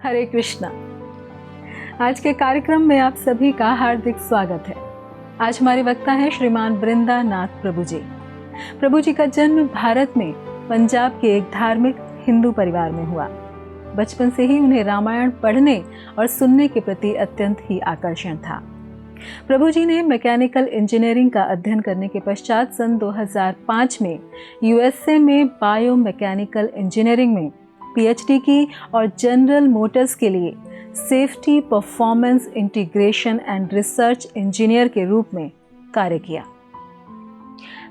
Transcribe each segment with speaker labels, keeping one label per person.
Speaker 1: हरे कृष्णा। आज के कार्यक्रम में आप सभी का हार्दिक स्वागत है। आज हमारे वक्ता हैं श्रीमान वृंदानाथ प्रभु जी। प्रभु जी का जन्म भारत में पंजाब के एक धार्मिक हिंदू परिवार में हुआ। बचपन से ही उन्हें रामायण पढ़ने और सुनने के प्रति अत्यंत ही आकर्षण था। प्रभु जी ने मैकेनिकल इंजीनियरिंग का अध्ययन करने के पश्चात सन 2005 में यूएसए में बायो मैकेनिकल इंजीनियरिंग में पीएचडी की और जनरल मोटर्स के लिए safety performance integration and research engineer के रूप में कार्य किया।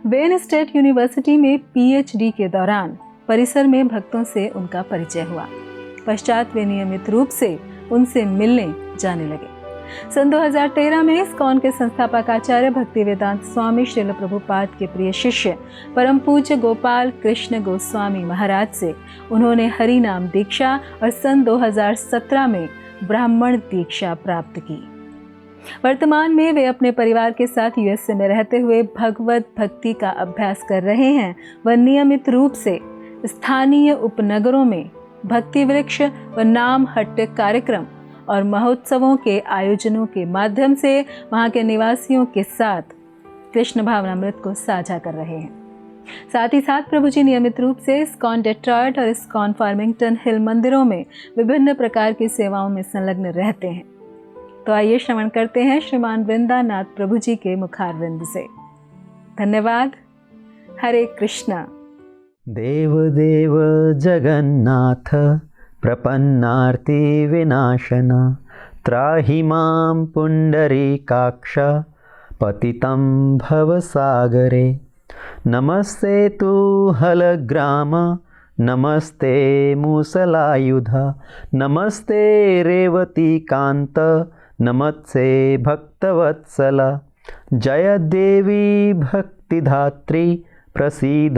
Speaker 1: वेन स्टेट यूनिवर्सिटी में पीएचडी के दौरान परिसर में भक्तों से उनका परिचय हुआ। पश्चात वे नियमित रूप से उनसे मिलने जाने लगे। सन 2013 में इस्कॉन के संस्थापक आचार्य भक्तिवेदांत स्वामी श्रील प्रभुपाद के प्रिय शिष्य परम पूज्य गोपाल कृष्ण गोस्वामी महाराज से उन्होंने हरि नाम दीक्षा और सन 2017 में ब्राह्मण दीक्षा प्राप्त की। वर्तमान में वे अपने परिवार के साथ यूएसए में रहते हुए भगवत भक्ति का अभ्यास कर रहे हैं। वह नियमित रूप से स्थानीय उपनगरों में भक्ति वृक्ष व नाम हट्ट कार्यक्रम और महोत्सवों के आयोजनों के माध्यम से वहां के निवासियों के साथ कृष्ण भावनामृत को साझा कर रहे हैं। साथ ही साथ प्रभु जी नियमित रूप से इस्कॉन डेट्रॉयट और इस्कॉन फार्मिंगटन हिल मंदिरों में विभिन्न प्रकार की सेवाओं में संलग्न रहते हैं। तो आइए श्रवण करते हैं श्रीमान वृंदानाथ प्रभु जी के मुखारविंद से। धन्यवाद। हरे कृष्णा।
Speaker 2: देव देव जगन्नाथ प्रपन्नार्ति विनाशन त्राहि मां पुंडरीकाक्ष पतितं भवसागरे। नमस्ते तु हलग्राम नमस्ते मूसलायुध नमस्ते रेवतीकांत नमस्ते भक्तवत्सल। जय देवी भक्तिधात्री प्रसीद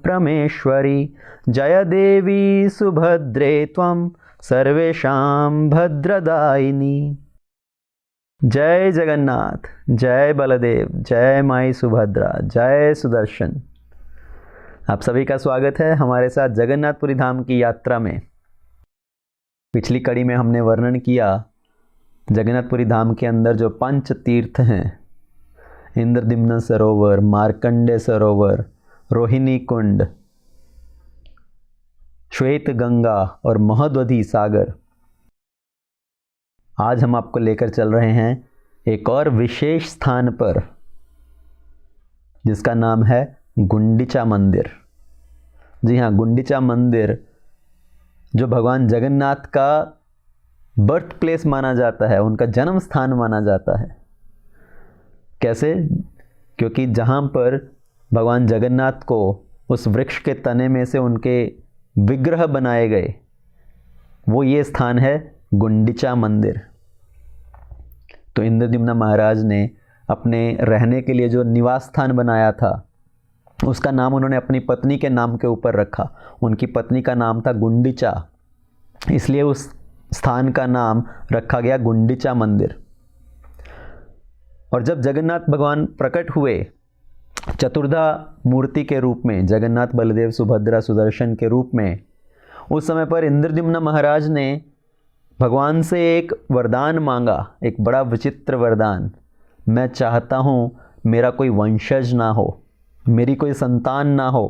Speaker 2: परमेश्वरी। जय देवी सुभद्रे त्वं सर्वेषां भद्रदायिनी। जय जगन्नाथ, जय बलदेव, जय माई सुभद्रा, जय सुदर्शन। आप सभी का स्वागत है हमारे साथ जगन्नाथपुरी धाम की यात्रा में। पिछली कड़ी में हमने वर्णन किया जगन्नाथपुरी धाम के अंदर जो पंच तीर्थ हैं, इंद्रद्युम्न सरोवर, मार्कंडे सरोवर, रोहिणी कुंड, श्वेत गंगा और महोदधि सागर। आज हम आपको लेकर चल रहे हैं एक और विशेष स्थान पर जिसका नाम है गुंडीचा मंदिर। जी हाँ, गुंडीचा मंदिर जो भगवान जगन्नाथ का बर्थ प्लेस माना जाता है, उनका जन्म स्थान माना जाता है। कैसे? क्योंकि जहाँ पर भगवान जगन्नाथ को उस वृक्ष के तने में से उनके विग्रह बनाए गए, वो ये स्थान है गुंडीचा मंदिर। तो इंद्रद्युम्न महाराज ने अपने रहने के लिए जो निवास स्थान बनाया था उसका नाम उन्होंने अपनी पत्नी के नाम के ऊपर रखा। उनकी पत्नी का नाम था गुंडीचा, इसलिए उस स्थान का नाम रखा गया गुंडीचा मंदिर। और जब जगन्नाथ भगवान प्रकट हुए चतुर्धा मूर्ति के रूप में, जगन्नाथ बलदेव सुभद्रा सुदर्शन के रूप में, उस समय पर इंद्रद्युम्न महाराज ने भगवान से एक वरदान मांगा, एक बड़ा विचित्र वरदान। मैं चाहता हूँ मेरा कोई वंशज ना हो, मेरी कोई संतान ना हो,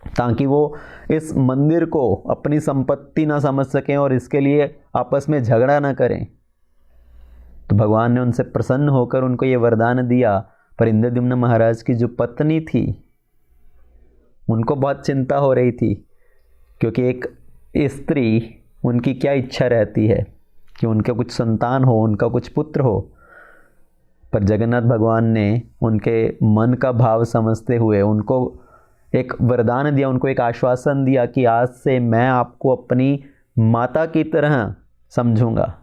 Speaker 2: ताकि वो इस मंदिर को अपनी संपत्ति ना समझ सकें और इसके लिए आपस में झगड़ा ना करें। तो भगवान ने उनसे प्रसन्न होकर उनको ये वरदान दिया। पर इंद्रद्युम्न महाराज की जो पत्नी थी उनको बहुत चिंता हो रही थी, क्योंकि एक स्त्री, उनकी क्या इच्छा रहती है कि उनका कुछ संतान हो, उनका कुछ पुत्र हो। पर जगन्नाथ भगवान ने उनके मन का भाव समझते हुए उनको एक वरदान दिया, उनको एक आश्वासन दिया कि आज से मैं आपको अपनी माता की तरह समझूंगा।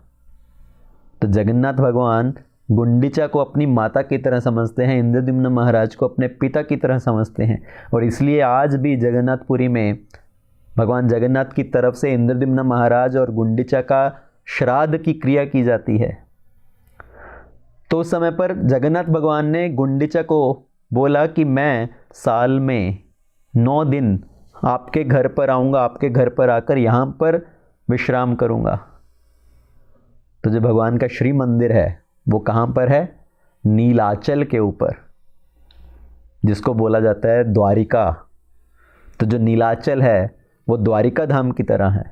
Speaker 2: तो जगन्नाथ भगवान गुंडीचा को अपनी माता की तरह समझते हैं, इंद्रद्युम्न महाराज को अपने पिता की तरह समझते हैं। और इसलिए आज भी जगन्नाथपुरी में भगवान जगन्नाथ की तरफ से इंद्रद्युम्न महाराज और गुंडीचा का श्राद्ध की क्रिया की जाती है। तो उस समय पर जगन्नाथ भगवान ने गुंडीचा को बोला कि मैं साल में 9 दिन आपके घर पर आऊँगा, आपके घर पर आकर यहाँ पर विश्राम करूँगा। तो जो भगवान का श्री मंदिर है वो कहाँ पर है? नीलाचल के ऊपर, जिसको बोला जाता है द्वारिका। तो जो नीलाचल है वो द्वारिका धाम की तरह है,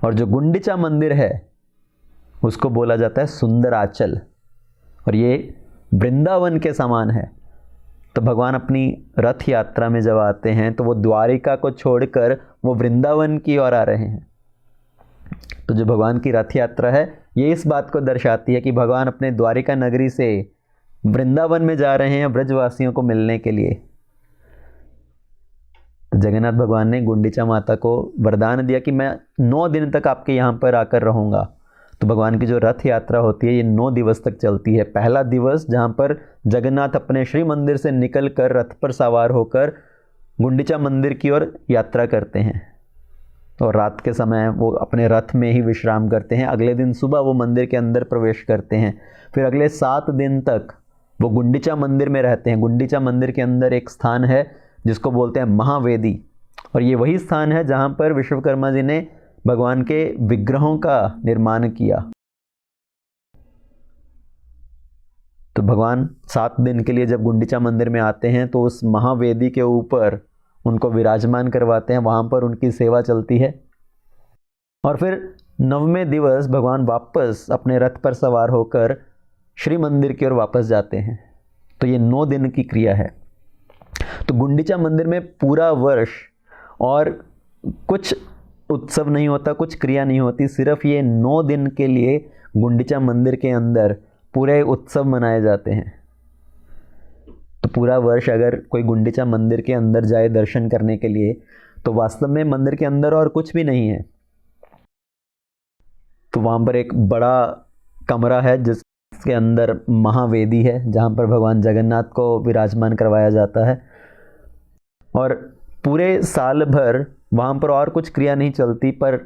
Speaker 2: और जो गुंडीचा मंदिर है उसको बोला जाता है सुंदराचल, और ये वृंदावन के समान है। तो भगवान अपनी रथ यात्रा में जब आते हैं तो वो द्वारिका को छोड़कर वो वृंदावन की ओर आ रहे हैं। तो जो भगवान की रथ यात्रा है ये इस बात को दर्शाती है कि भगवान अपने द्वारिका नगरी से वृंदावन में जा रहे हैं ब्रजवासियों को मिलने के लिए। तो जगन्नाथ भगवान ने गुंडीचा माता को वरदान दिया कि मैं 9 दिन तक आपके यहाँ पर आकर रहूँगा। तो भगवान की जो रथ यात्रा होती है ये 9 दिवस तक चलती है। पहला दिवस जहाँ पर जगन्नाथ अपने श्री मंदिर से निकल कर रथ पर सवार होकर गुंडीचा मंदिर की ओर यात्रा करते हैं, और रात के समय वो अपने रथ में ही विश्राम करते हैं। अगले दिन सुबह वो मंदिर के अंदर प्रवेश करते हैं। फिर अगले 7 दिन तक वो गुंडीचा मंदिर में रहते हैं। गुंडीचा मंदिर के अंदर एक स्थान है जिसको बोलते हैं महावेदी, और ये वही स्थान है जहाँ पर विश्वकर्मा जी ने भगवान के विग्रहों का निर्माण किया। तो भगवान 7 दिन के लिए जब गुंडीचा मंदिर में आते हैं तो उस महावेदी के ऊपर उनको विराजमान करवाते हैं, वहाँ पर उनकी सेवा चलती है। और फिर 9वें दिवस भगवान वापस अपने रथ पर सवार होकर श्री मंदिर की ओर वापस जाते हैं। तो ये 9 दिन की क्रिया है। तो गुंडीचा मंदिर में पूरा वर्ष और कुछ उत्सव नहीं होता, कुछ क्रिया नहीं होती, सिर्फ ये 9 दिन के लिए गुंडीचा मंदिर के अंदर पूरे उत्सव मनाए जाते हैं। तो पूरा वर्ष अगर कोई गुंडीचा मंदिर के अंदर जाए दर्शन करने के लिए तो वास्तव में मंदिर के अंदर और कुछ भी नहीं है। तो वहाँ पर एक बड़ा कमरा है जिसके अंदर महावेदी है, जहाँ पर भगवान जगन्नाथ को विराजमान करवाया जाता है। और पूरे साल भर वहाँ पर और कुछ क्रिया नहीं चलती, पर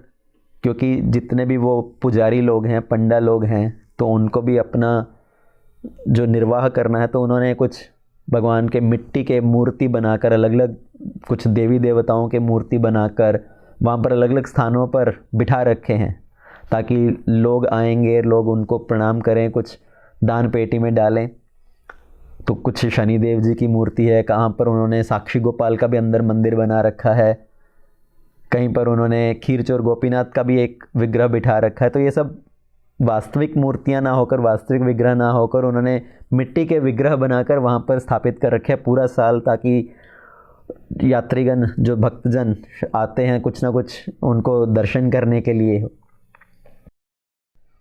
Speaker 2: क्योंकि जितने भी वो पुजारी लोग हैं, पंडा लोग हैं, तो उनको भी अपना जो निर्वाह करना है, तो उन्होंने कुछ भगवान के मिट्टी के मूर्ति बनाकर, अलग अलग कुछ देवी देवताओं के मूर्ति बनाकर वहाँ पर अलग अलग स्थानों पर बिठा रखे हैं, ताकि लोग आएंगे, लोग उनको प्रणाम करें, कुछ दान पेटी में डालें। तो कुछ शनिदेव जी की मूर्ति है, कहाँ पर उन्होंने साक्षी गोपाल का भी अंदर मंदिर बना रखा है, कहीं पर उन्होंने खीरचोर गोपीनाथ का भी एक विग्रह बिठा रखा है। तो ये सब वास्तविक मूर्तियां ना होकर, वास्तविक विग्रह ना होकर, उन्होंने मिट्टी के विग्रह बनाकर वहाँ पर स्थापित कर रखे हैं पूरा साल, ताकि यात्रीगण जो भक्तजन आते हैं कुछ ना कुछ उनको दर्शन करने के लिए।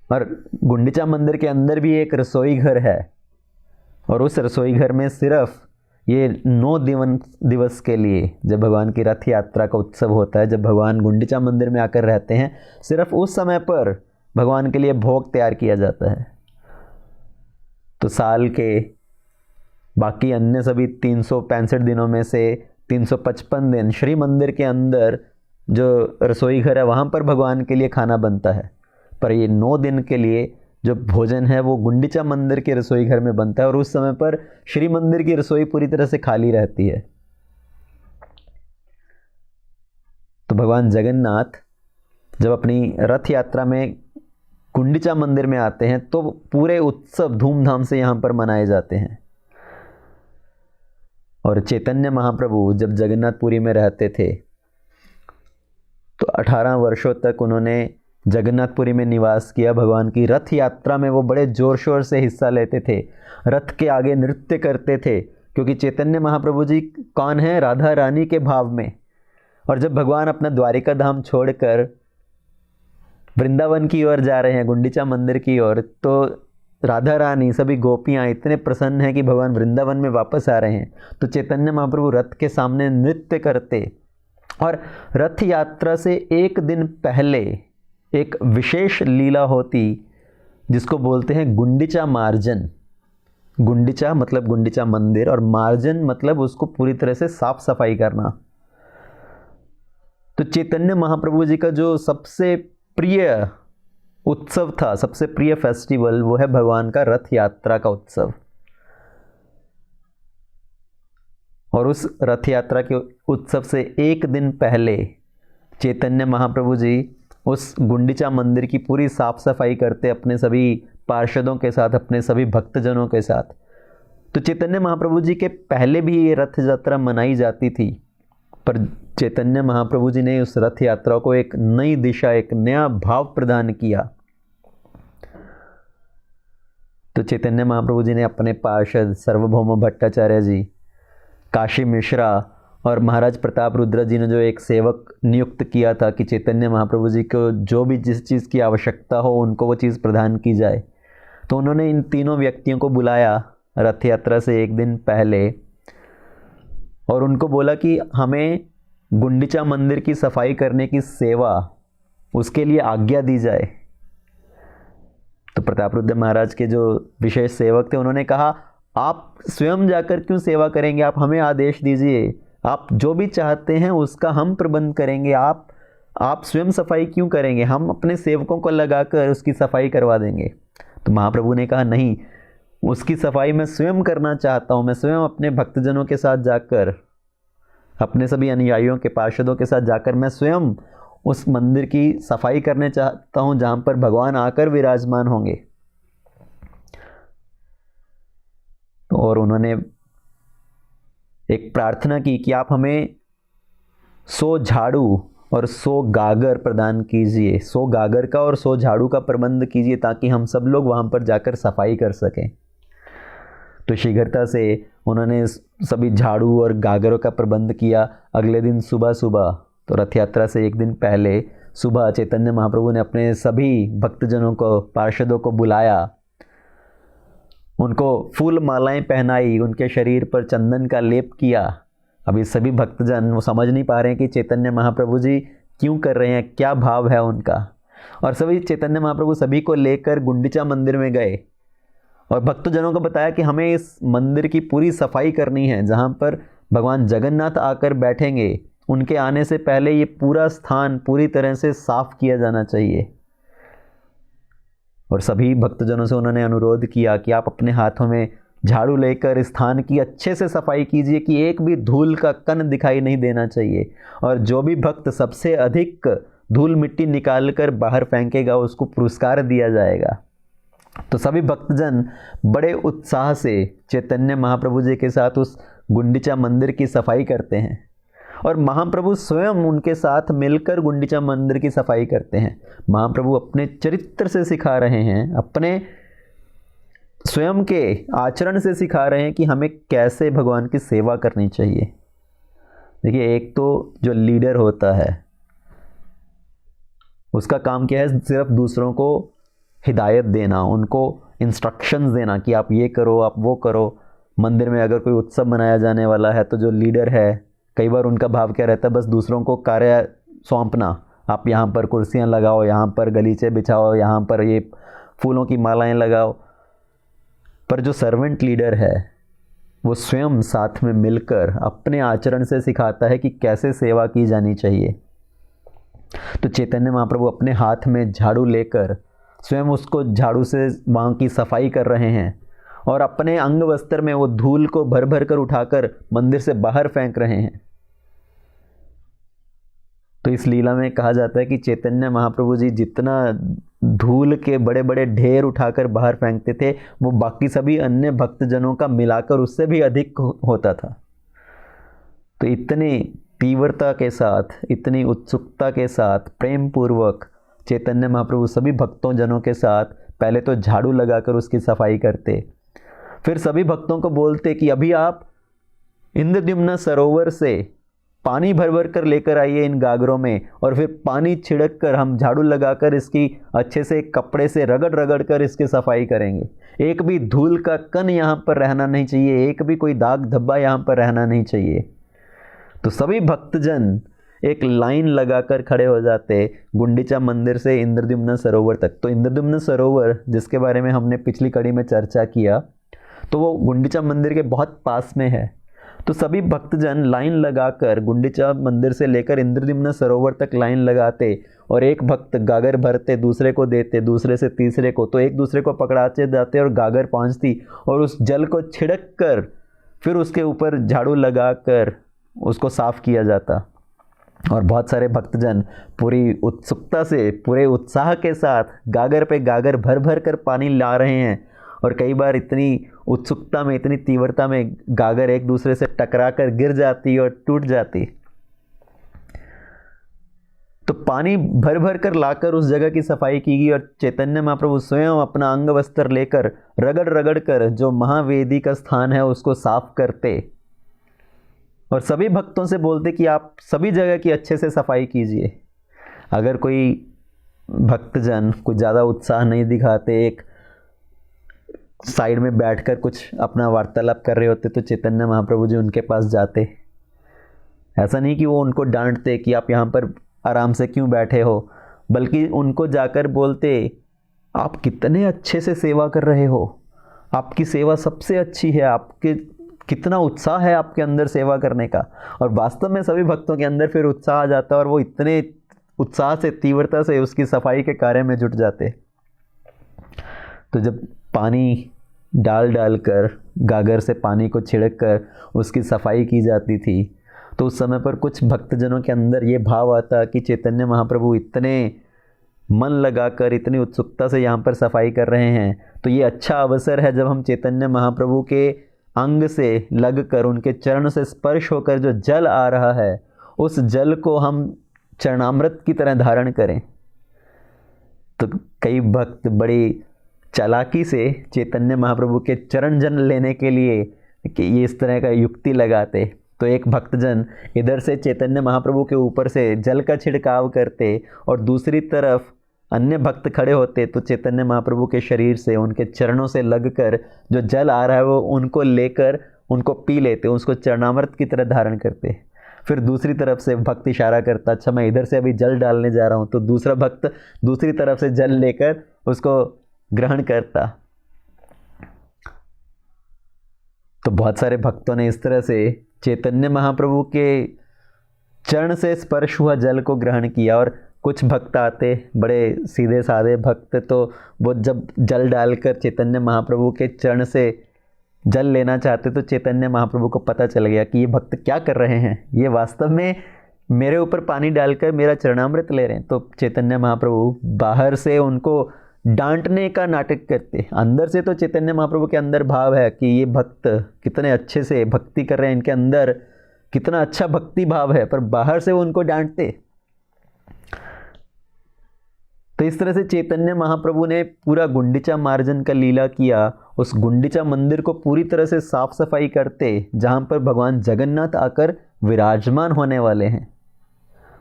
Speaker 2: और गुंडीचा मंदिर के अंदर भी एक रसोई घर है, और उस रसोई घर में सिर्फ ये 9 दिवस के लिए, जब भगवान की रथ यात्रा का उत्सव होता है, जब भगवान गुंडीचा मंदिर में आकर रहते हैं, सिर्फ उस समय पर भगवान के लिए भोग तैयार किया जाता है। तो साल के बाकी अन्य सभी 365 दिनों में से 355 दिन श्री मंदिर के अंदर जो रसोई घर है वहाँ पर भगवान के लिए खाना बनता है, पर ये 9 दिन के लिए जो भोजन है वो गुंडीचा मंदिर के रसोई घर में बनता है, और उस समय पर श्री मंदिर की रसोई पूरी तरह से खाली रहती है। तो भगवान जगन्नाथ जब अपनी रथ यात्रा में गुंडीचा मंदिर में आते हैं तो पूरे उत्सव धूमधाम से यहाँ पर मनाए जाते हैं। और चैतन्य महाप्रभु जब जगन्नाथपुरी में रहते थे तो 18 वर्षों तक उन्होंने जगन्नाथपुरी में निवास किया। भगवान की रथ यात्रा में वो बड़े ज़ोर शोर से हिस्सा लेते थे, रथ के आगे नृत्य करते थे, क्योंकि चैतन्य महाप्रभु जी कौन है? राधा रानी के भाव में। और जब भगवान अपना द्वारिका धाम छोड़कर वृंदावन की ओर जा रहे हैं, गुंडीचा मंदिर की ओर, तो राधा रानी, सभी गोपियाँ इतने प्रसन्न हैं कि भगवान वृंदावन में वापस आ रहे हैं। तो चैतन्य महाप्रभु रथ के सामने नृत्य करते और रथ यात्रा से एक दिन पहले एक विशेष लीला होती जिसको बोलते हैं गुंडिचा मार्जन। गुंडिचा मतलब गुंडिचा मंदिर और मार्जन मतलब उसको पूरी तरह से साफ सफाई करना। तो चैतन्य महाप्रभु जी का जो सबसे प्रिय उत्सव था, सबसे प्रिय फेस्टिवल, वो है भगवान का रथ यात्रा का उत्सव। और उस रथ यात्रा के उत्सव से एक दिन पहले चैतन्य महाप्रभु जी उस गुंडिचा मंदिर की पूरी साफ सफाई करते अपने सभी पार्षदों के साथ, अपने सभी भक्तजनों के साथ। तो चैतन्य महाप्रभु जी के पहले भी ये रथ यात्रा मनाई जाती थी, पर चैतन्य महाप्रभु जी ने उस रथ यात्रा को एक नई दिशा, एक नया भाव प्रदान किया। तो चैतन्य महाप्रभु जी ने अपने पार्षद सार्वभौम भट्टाचार्य जी, काशी मिश्रा और महाराज प्रताप रुद्र जी ने जो एक सेवक नियुक्त किया था कि चैतन्य महाप्रभु जी को जो भी जिस चीज़ की आवश्यकता हो उनको वो चीज़ प्रदान की जाए, तो उन्होंने इन तीनों व्यक्तियों को बुलाया रथ यात्रा से एक दिन पहले और उनको बोला कि हमें गुंडिचा मंदिर की सफाई करने की सेवा, उसके लिए आज्ञा दी जाए। तो प्रताप रुद्र महाराज के जो विशेष सेवक थे उन्होंने कहा, आप स्वयं जाकर क्यों सेवा करेंगे, आप हमें आदेश दीजिए, आप जो भी चाहते हैं उसका हम प्रबंध करेंगे, आप स्वयं सफाई क्यों करेंगे, हम अपने सेवकों को लगाकर उसकी सफाई करवा देंगे। तो महाप्रभु ने कहा, नहीं, उसकी सफाई मैं स्वयं करना चाहता हूँ, मैं स्वयं अपने भक्तजनों के साथ जाकर, अपने सभी अनुयायियों के पार्षदों के साथ जाकर मैं स्वयं उस मंदिर की सफाई करने चाहता हूँ जहाँ पर भगवान आकर विराजमान होंगे। और उन्होंने एक प्रार्थना की कि आप हमें 100 झाड़ू और 100 गागर प्रदान कीजिए, 100 गागर का और 100 झाड़ू का प्रबंध कीजिए ताकि हम सब लोग वहाँ पर जाकर सफाई कर सकें। तो शीघ्रता से उन्होंने सभी झाड़ू और गागरों का प्रबंध किया। अगले दिन सुबह सुबह, तो रथ यात्रा से एक दिन पहले सुबह, चैतन्य महाप्रभु ने अपने सभी भक्तजनों को, पार्षदों को बुलाया, उनको फूल मालाएं पहनाई, उनके शरीर पर चंदन का लेप किया। अभी सभी भक्तजन वो समझ नहीं पा रहे हैं कि चैतन्य महाप्रभु जी क्यों कर रहे हैं, क्या भाव है उनका। और सभी चैतन्य महाप्रभु सभी को लेकर गुंडिचा मंदिर में गए और भक्तजनों को बताया कि हमें इस मंदिर की पूरी सफाई करनी है, जहाँ पर भगवान जगन्नाथ आकर बैठेंगे, उनके आने से पहले ये पूरा स्थान पूरी तरह से साफ किया जाना चाहिए। और सभी भक्तजनों से उन्होंने अनुरोध किया कि आप अपने हाथों में झाड़ू लेकर स्थान की अच्छे से सफाई कीजिए कि एक भी धूल का कण दिखाई नहीं देना चाहिए, और जो भी भक्त सबसे अधिक धूल मिट्टी निकाल कर बाहर फेंकेगा उसको पुरस्कार दिया जाएगा। तो सभी भक्तजन बड़े उत्साह से चैतन्य महाप्रभु जी के साथ उस गुंडिचा मंदिर की सफाई करते हैं और महाप्रभु स्वयं उनके साथ मिलकर गुंडिचा मंदिर की सफाई करते हैं। महाप्रभु अपने चरित्र से सिखा रहे हैं, अपने स्वयं के आचरण से सिखा रहे हैं कि हमें कैसे भगवान की सेवा करनी चाहिए। देखिए, एक तो जो लीडर होता है उसका काम क्या है, सिर्फ दूसरों को हिदायत देना, उनको इंस्ट्रक्शंस देना कि आप ये करो, आप वो करो। मंदिर में अगर कोई उत्सव मनाया जाने वाला है तो जो लीडर है, कई बार उनका भाव क्या रहता है, बस दूसरों को कार्य सौंपना, आप यहाँ पर कुर्सियाँ लगाओ, यहाँ पर गलीचे बिछाओ, यहाँ पर ये फूलों की मालाएं लगाओ। पर जो सर्वेंट लीडर है वो स्वयं साथ में मिलकर अपने आचरण से सिखाता है कि कैसे सेवा की जानी चाहिए। तो चैतन्य महाप्रभु अपने हाथ में झाड़ू लेकर स्वयं उसको झाड़ू से वहाँ की सफाई कर रहे हैं और अपने अंग वस्त्र में वो धूल को भर भर कर उठाकर मंदिर से बाहर फेंक रहे हैं। तो इस लीला में कहा जाता है कि चैतन्य महाप्रभु जी जितना धूल के बड़े बड़े ढेर उठाकर बाहर फेंकते थे वो बाकी सभी अन्य भक्तजनों का मिलाकर उससे भी अधिक होता था। तो इतनी तीव्रता के साथ, इतनी उत्सुकता के साथ, प्रेम पूर्वक चैतन्य महाप्रभु सभी भक्तों जनों के साथ पहले तो झाड़ू लगाकर उसकी सफाई करते, फिर सभी भक्तों को बोलते कि अभी आप इंद्रद्युम्न सरोवर से पानी भर भर कर लेकर आइए इन गागरों में, और फिर पानी छिड़क कर हम झाड़ू लगाकर इसकी अच्छे से कपड़े से रगड़ रगड़ कर इसकी सफाई करेंगे। एक भी धूल का कण यहाँ पर रहना नहीं चाहिए, एक भी कोई दाग धब्बा यहाँ पर रहना नहीं चाहिए। तो सभी भक्तजन एक लाइन लगाकर खड़े हो जाते गुंडीचा मंदिर से इंद्रद्युम्न सरोवर तक। तो इंद्रद्युम्न सरोवर जिसके बारे में हमने पिछली कड़ी में चर्चा किया, तो वो गुंडीचा मंदिर के बहुत पास में है। तो सभी भक्तजन लाइन लगाकर गुंडीचा मंदिर से लेकर इंद्रद्युम्न सरोवर तक लाइन लगाते, और एक भक्त गागर भरते, दूसरे को देते, दूसरे से तीसरे को, तो एक दूसरे को पकड़ाते जाते और गागर पहुँचती, और उस जल को छिड़क कर फिर उसके ऊपर झाड़ू लगाकर उसको साफ किया जाता। और बहुत सारे भक्तजन पूरी उत्सुकता से, पूरे उत्साह के साथ गागर पे गागर भर भर कर पानी ला रहे हैं, और कई बार इतनी उत्सुकता में, इतनी तीव्रता में गागर एक दूसरे से टकरा कर गिर जाती और टूट जाती। तो पानी भर भर कर लाकर उस जगह की सफाई की गई, और चैतन्य महाप्रभु स्वयं अपना अंग वस्त्र लेकर रगड़ रगड़ कर जो महावेदी का स्थान है उसको साफ करते, और सभी भक्तों से बोलते कि आप सभी जगह की अच्छे से सफाई कीजिए। अगर कोई भक्तजन कुछ ज़्यादा उत्साह नहीं दिखाते, एक साइड में बैठकर कुछ अपना वार्तालाप कर रहे होते, तो चैतन्य महाप्रभु जी उनके पास जाते। ऐसा नहीं कि वो उनको डांटते कि आप यहाँ पर आराम से क्यों बैठे हो, बल्कि उनको जाकर बोलते, आप कितने अच्छे से सेवा कर रहे हो, आपकी सेवा सबसे अच्छी है, आपके कितना उत्साह है आपके अंदर सेवा करने का। और वास्तव में सभी भक्तों के अंदर फिर उत्साह आ जाता, और वो इतने उत्साह से, तीव्रता से उसकी सफाई के कार्य में जुट जाते। तो जब पानी डाल डाल कर, गागर से पानी को छिड़क कर उसकी सफाई की जाती थी, तो उस समय पर कुछ भक्तजनों के अंदर ये भाव आता कि चैतन्य महाप्रभु इतने मन लगाकर, इतनी उत्सुकता से यहाँ पर सफाई कर रहे हैं, तो ये अच्छा अवसर है जब हम चैतन्य महाप्रभु के अंग से लगकर, उनके चरण से स्पर्श होकर जो जल आ रहा है, उस जल को हम चरणामृत की तरह धारण करें। तो कई भक्त बड़ी चालाकी से चैतन्य महाप्रभु के चरण जन लेने के लिए कि ये इस तरह का युक्ति लगाते। तो एक भक्तजन इधर से चैतन्य महाप्रभु के ऊपर से जल का छिड़काव करते, और दूसरी तरफ अन्य भक्त खड़े होते, तो चैतन्य महाप्रभु के शरीर से, उनके चरणों से लगकर जो जल आ रहा है वो उनको लेकर उनको पी लेते, उसको चरणामृत की तरह धारण करते। फिर दूसरी तरफ से भक्त इशारा करता, अच्छा मैं इधर से अभी जल डालने जा रहा हूँ, तो दूसरा भक्त दूसरी तरफ से जल लेकर उसको ग्रहण करता। तो बहुत सारे भक्तों ने इस तरह से चैतन्य महाप्रभु के चरण से स्पर्श हुआ जल को ग्रहण किया। और कुछ भक्त आते, बड़े सीधे साधे भक्त, तो वो जब जल डालकर चैतन्य महाप्रभु के चरण से जल लेना चाहते, तो चैतन्य महाप्रभु को पता चल गया कि ये भक्त क्या कर रहे हैं, ये वास्तव में मेरे ऊपर पानी डालकर मेरा चरणामृत ले रहे हैं। तो चैतन्य महाप्रभु बाहर से उनको डांटने का नाटक करते, अंदर से तो चैतन्य महाप्रभु के अंदर भाव है कि ये भक्त कितने अच्छे से भक्ति कर रहे हैं, इनके अंदर कितना अच्छा भक्ति भाव है, पर बाहर से वो उनको डांटते। तो इस तरह से चैतन्य महाप्रभु ने पूरा गुंडीचा मार्जन का लीला किया। उस गुंडीचा मंदिर को पूरी तरह से साफ सफाई करते, जहाँ पर भगवान जगन्नाथ आकर विराजमान होने वाले हैं।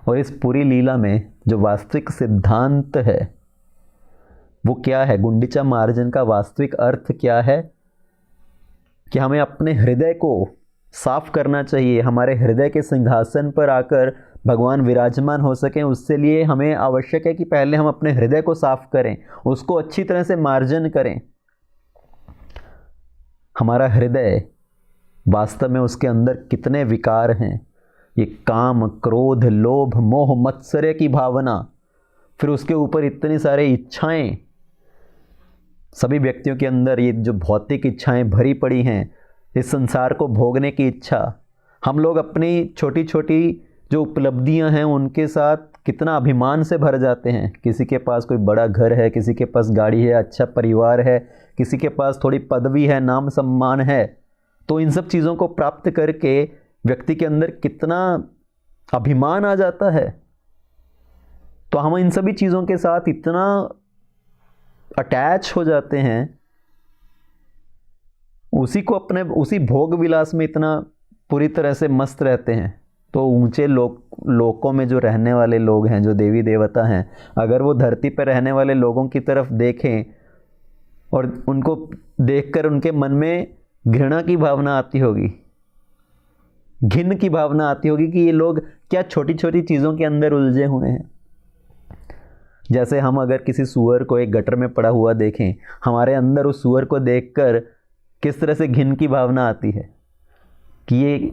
Speaker 2: और इस पूरी लीला में जो वास्तविक सिद्धांत है वो क्या है, गुंडीचा मार्जन का वास्तविक अर्थ क्या है, कि हमें अपने हृदय को साफ करना चाहिए। हमारे हृदय के सिंहासन पर आकर भगवान विराजमान हो सकें, उससे लिए हमें आवश्यक है कि पहले हम अपने हृदय को साफ करें, उसको अच्छी तरह से मार्जन करें। हमारा हृदय वास्तव में उसके अंदर कितने विकार हैं, ये काम, क्रोध, लोभ, मोह, मत्सर्य की भावना, फिर उसके ऊपर इतनी सारे इच्छाएं। सभी व्यक्तियों के अंदर ये जो भौतिक इच्छाएं भरी पड़ी हैं, इस संसार को भोगने की इच्छा। हम लोग अपनी छोटी छोटी जो उपलब्धियां हैं उनके साथ कितना अभिमान से भर जाते हैं। किसी के पास कोई बड़ा घर है, किसी के पास गाड़ी है, अच्छा परिवार है, किसी के पास थोड़ी पदवी है, नाम सम्मान है, तो इन सब चीज़ों को प्राप्त करके व्यक्ति के अंदर कितना अभिमान आ जाता है। तो हम इन सभी चीज़ों के साथ इतना अटैच हो जाते हैं, उसी को अपने उसी भोग विलास में इतना पूरी तरह से मस्त रहते हैं। तो ऊंचे लोकों में जो रहने वाले लोग हैं, जो देवी देवता हैं, अगर वो धरती पर रहने वाले लोगों की तरफ देखें और उनको देखकर उनके मन में घृणा की भावना आती होगी, घिन की भावना आती होगी कि ये लोग क्या छोटी छोटी चीज़ों के अंदर उलझे हुए हैं। जैसे हम अगर किसी सूअर को एक गटर में पड़ा हुआ देखें, हमारे अंदर उस सूअर को देखकर किस तरह से घिन की भावना आती है कि ये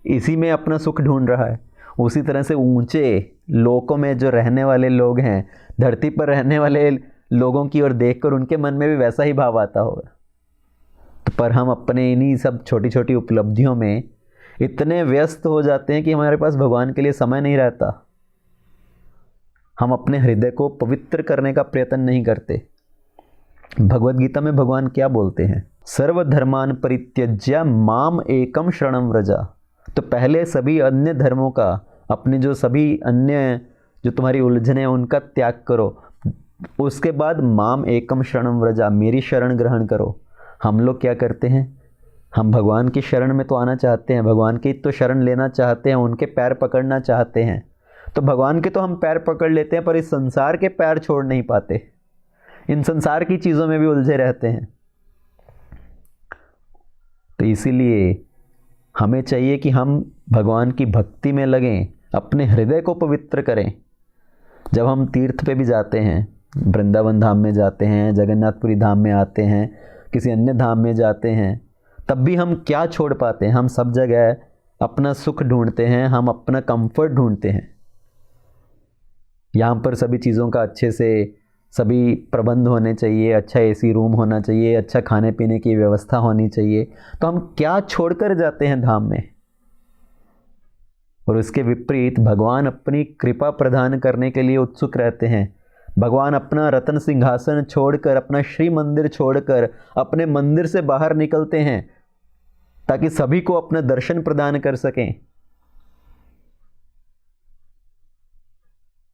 Speaker 2: इसी में अपना सुख ढूंढ रहा है। उसी तरह से ऊंचे लोकों में जो रहने वाले लोग हैं, धरती पर रहने वाले लोगों की ओर देखकर उनके मन में भी वैसा ही भाव आता होगा। तो पर हम अपने इन्हीं सब छोटी छोटी उपलब्धियों में इतने व्यस्त हो जाते हैं कि हमारे पास भगवान के लिए समय नहीं रहता। हम अपने हृदय को पवित्र करने का प्रयत्न नहीं करते। भगवद गीता में भगवान क्या बोलते हैं? सर्वधर्मान परित्यज्य माम एकम शरणम व्रजा। तो पहले सभी अन्य धर्मों का, अपने जो सभी अन्य जो तुम्हारी उलझने हैं उनका त्याग करो, उसके बाद माम एकम शरणम व्रजा, मेरी शरण ग्रहण करो। हम लोग क्या करते हैं? हम भगवान की शरण में तो आना चाहते हैं, भगवान की तो शरण लेना चाहते हैं, उनके पैर पकड़ना चाहते हैं। तो भगवान के तो हम पैर पकड़ लेते हैं, पर इस संसार के पैर छोड़ नहीं पाते, इन संसार की चीज़ों में भी उलझे रहते हैं। तो इसीलिए हमें चाहिए कि हम भगवान की भक्ति में लगें, अपने हृदय को पवित्र करें। जब हम तीर्थ पे भी जाते हैं, वृंदावन धाम में जाते हैं, जगन्नाथपुरी धाम में आते हैं, किसी अन्य धाम में जाते हैं, तब भी हम क्या छोड़ पाते हैं? हम सब जगह अपना सुख ढूंढते हैं, हम अपना कंफर्ट ढूंढते हैं। यहाँ पर सभी चीज़ों का अच्छे से सभी प्रबंध होने चाहिए, अच्छा एसी रूम होना चाहिए, अच्छा खाने पीने की व्यवस्था होनी चाहिए। तो हम क्या छोड़कर जाते हैं धाम में? और उसके विपरीत भगवान अपनी कृपा प्रदान करने के लिए उत्सुक रहते हैं। भगवान अपना रत्न सिंहासन छोड़कर, अपना श्री मंदिर छोड़कर अपने मंदिर से बाहर निकलते हैं ताकि सभी को अपना दर्शन प्रदान कर सकें।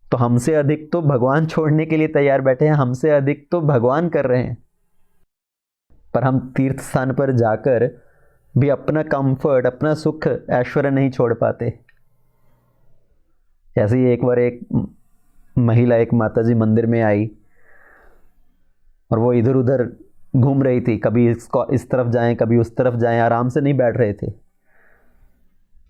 Speaker 2: तो हमसे अधिक तो भगवान छोड़ने के लिए तैयार बैठे हैं, हमसे अधिक तो भगवान कर रहे हैं। पर हम तीर्थ स्थान पर जाकर भी अपना कंफर्ट, अपना सुख, ऐश्वर्य नहीं छोड़ पाते। ऐसे ही एक बार एक महिला, एक माताजी मंदिर में आई और वो इधर उधर घूम रही थी, कभी इस तरफ जाएं, कभी उस तरफ जाएं, आराम से नहीं बैठ रहे थे।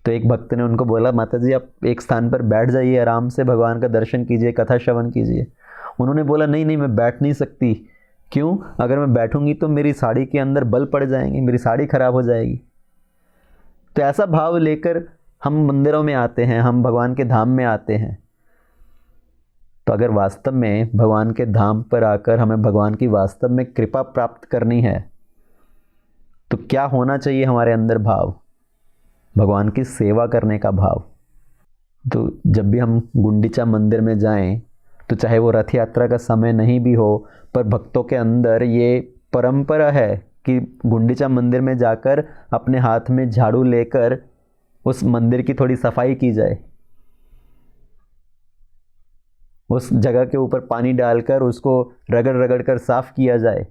Speaker 2: तो एक भक्त ने उनको बोला, माताजी आप एक स्थान पर बैठ जाइए, आराम से भगवान का दर्शन कीजिए, कथा श्रवण कीजिए। उन्होंने बोला, नहीं नहीं, मैं बैठ नहीं सकती। क्यों? अगर मैं बैठूंगी तो मेरी साड़ी के अंदर बल पड़ जाएंगे, मेरी साड़ी खराब हो जाएगी। तो ऐसा भाव लेकर हम मंदिरों में आते हैं, हम भगवान के धाम में आते हैं। तो अगर वास्तव में भगवान के धाम पर आकर हमें भगवान की वास्तव में कृपा प्राप्त करनी है, तो क्या होना चाहिए हमारे अंदर भाव? भगवान की सेवा करने का भाव। तो जब भी हम गुंडीचा मंदिर में जाएं, तो चाहे वो रथ यात्रा का समय नहीं भी हो, पर भक्तों के अंदर ये परंपरा है कि गुंडीचा मंदिर में जाकर अपने हाथ में झाड़ू लेकर उस मंदिर की थोड़ी सफाई की जाए, उस जगह के ऊपर पानी डालकर उसको रगड़ रगड़ कर साफ किया जाए,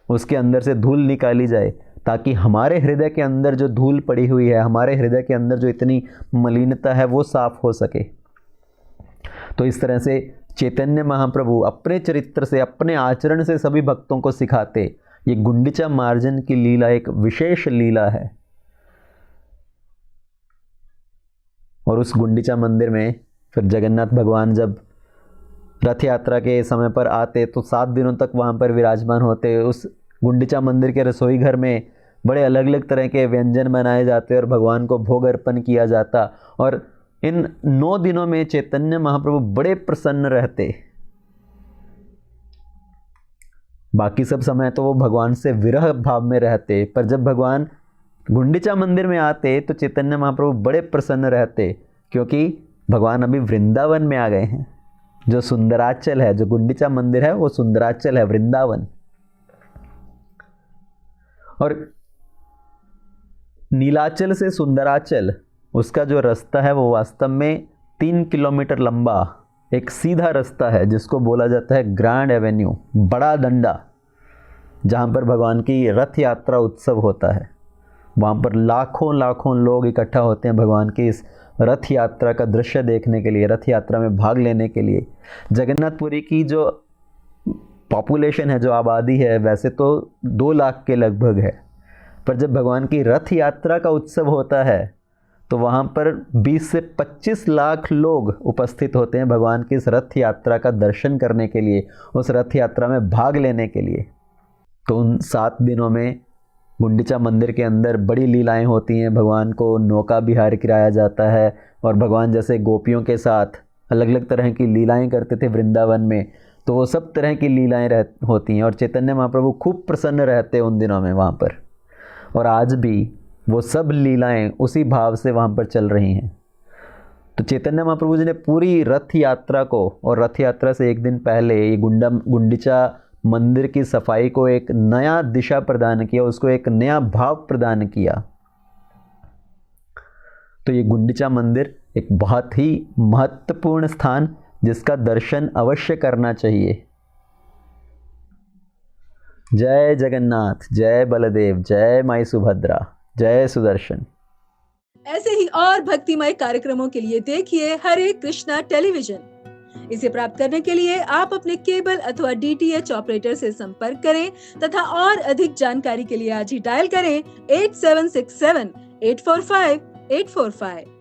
Speaker 2: उसके अंदर से धूल निकाली जाए, ताकि हमारे हृदय के अंदर जो धूल पड़ी हुई है, हमारे हृदय के अंदर जो इतनी मलिनता है, वो साफ हो सके। तो इस तरह से चैतन्य महाप्रभु अपने चरित्र से, अपने आचरण से सभी भक्तों को सिखाते। ये गुंडीचा मार्जन की लीला एक विशेष लीला है। और उस गुंडीचा मंदिर में फिर जगन्नाथ भगवान जब रथ यात्रा के समय पर आते तो 7 दिनों तक वहाँ पर विराजमान होते। उस गुंडीचा मंदिर के रसोई घर में बड़े अलग अलग तरह के व्यंजन बनाए जाते और भगवान को भोग अर्पण किया जाता। और इन 9 दिनों में चैतन्य महाप्रभु बड़े प्रसन्न रहते। बाकी सब समय तो वो भगवान से विरह भाव में रहते, पर जब भगवान गुंडीचा मंदिर में आते तो चैतन्य महाप्रभु बड़े प्रसन्न रहते, क्योंकि भगवान अभी वृंदावन में आ गए हैं। जो सुंदराचल है, जो गुंडीचा मंदिर है, वो सुंदराचल है, वृंदावन। और नीलाचल से सुंदराचल, उसका जो रास्ता है वो वास्तव में 3 किलोमीटर लंबा एक सीधा रास्ता है, जिसको बोला जाता है ग्रैंड एवेन्यू, बड़ा डंडा, जहाँ पर भगवान की रथ यात्रा उत्सव होता है। वहाँ पर लाखों लाखों लोग इकट्ठा होते हैं भगवान के इस रथ यात्रा का दृश्य देखने के लिए, रथ यात्रा में भाग लेने के लिए। जगन्नाथपुरी की जो पॉपुलेशन है, जो आबादी है, वैसे तो 2 लाख के लगभग है, पर जब भगवान की रथ यात्रा का उत्सव होता है तो वहाँ पर 20 से 25 लाख लोग उपस्थित होते हैं भगवान की इस रथ यात्रा का दर्शन करने के लिए, उस रथ यात्रा में भाग लेने के लिए। तो उन 7 दिनों में गुंडीचा मंदिर के अंदर बड़ी लीलाएं होती हैं। भगवान को नौका विहार कराया जाता है और भगवान जैसे गोपियों के साथ अलग अलग तरह की लीलाएं करते थे वृंदावन में, तो वो सब तरह की लीलाएं होती हैं और चैतन्य महाप्रभु खूब प्रसन्न रहते हैं उन दिनों में वहाँ पर। और आज भी वो सब लीलाएं उसी भाव से वहाँ पर चल रही हैं। तो चैतन्य महाप्रभु जी ने पूरी रथ यात्रा को, और रथ यात्रा से एक दिन पहले ये गुंडीचा मंदिर की सफाई को एक नया दिशा प्रदान किया, उसको एक नया भाव प्रदान किया। तो ये गुंडीचा मंदिर एक बहुत ही महत्वपूर्ण स्थान, जिसका दर्शन अवश्य करना चाहिए। जय जगन्नाथ, जय बलदेव, जय माई सुभद्रा, जय सुदर्शन।
Speaker 1: ऐसे ही और भक्तिमय कार्यक्रमों के लिए देखिए हरे कृष्णा टेलीविजन। इसे प्राप्त करने के लिए आप अपने केबल अथवा DTH ऑपरेटर से संपर्क करें तथा और अधिक जानकारी के लिए आज ही डायल करें 8767 845 845।